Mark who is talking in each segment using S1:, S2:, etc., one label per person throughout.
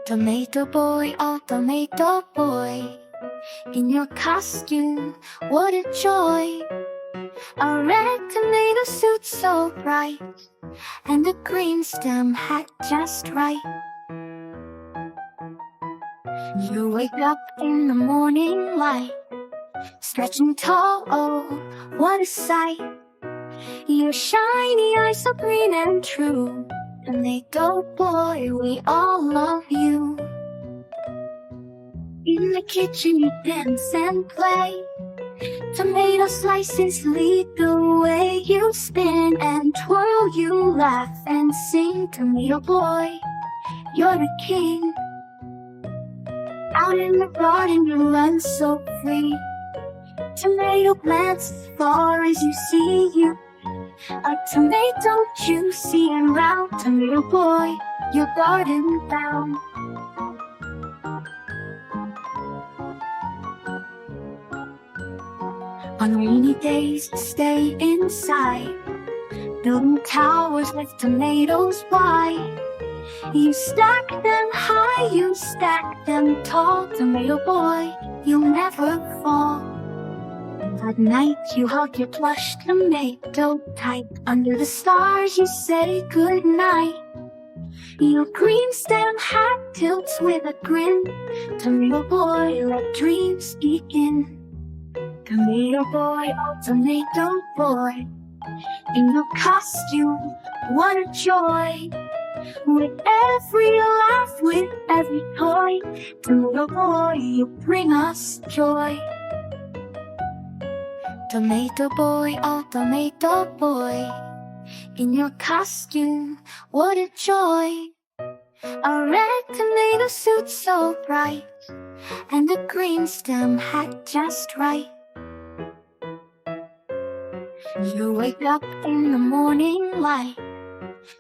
S1: Tomato boy, oh tomato boy, in your costume, what a joy. A red tomato suit so bright, and a green stem hat just right. You wake up in the morning light, stretching tall, oh, what a sight. Your shiny eyes so green and true, tomato boy, we all love you. In the kitchen you dance and play, tomato slices lead the way. You spin and twirl, you laugh and sing. Tomato boy, you're the king. Out in the garden you run so free, tomato plants as far as you see you. A tomato juicy and round, tomato boy, your garden bound. On rainy days you stay inside, building towers with tomatoes wide. You stack them high, you stack them tall, tomato boy, you'll never fall. At night you hug your plush tomato tight, under the stars you say goodnight. Your green stem hat tilts with a grin, tomato boy, let dreams begin. Tomato boy, oh tomato boy, in your costume, what a joy. With every laugh, with every toy, tomato boy, you bring us joy. Tomato boy, oh tomato boy, in your costume, what a joy. A red tomato suit so bright, and a green stem hat just right. You wake up in the morning light,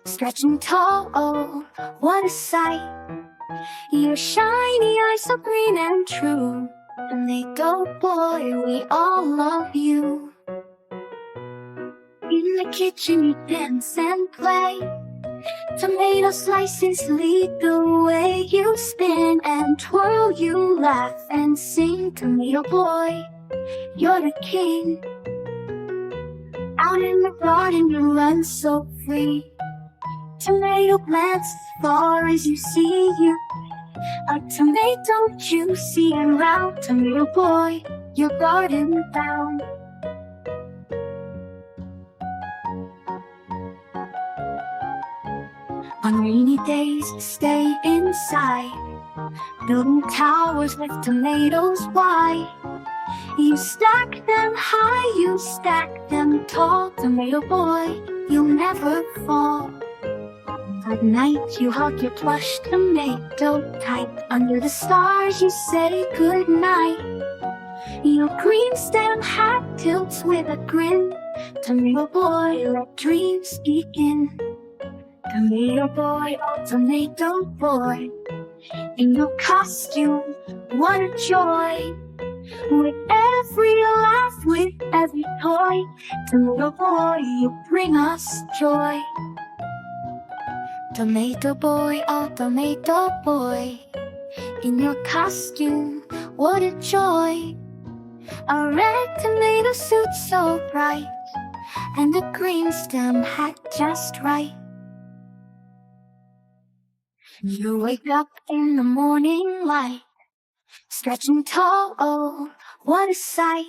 S1: stretching tall, oh, what a sight. Your shiny eyes so green and true, tomato boy, we all love you. In the kitchen you dance and play, tomato slices lead the way. You spin and twirl, you laugh and sing. Tomato boy, you're the king. Out in the garden you run so free, tomato plants as far as you see you. A tomato juicy and round, tomato boy, your garden bound. On rainy days you stay inside, building towers with tomatoes wide. You stack them high, you stack them tall, tomato boy, you'll never fall. At night you hug your plush tomato tight, under the stars you say goodnight. Your green stem hat tilts with a grin, tomato boy, let dreams begin. Tomato boy, oh tomato boy, in your costume, what a joy. With every laugh, with every toy, tomato boy, you bring us joy. Tomato boy, oh tomato boy, in your costume, what a joy. A red tomato suit so bright, and a green stem hat just right. You wake up in the morning light, stretching tall, oh, what a sight.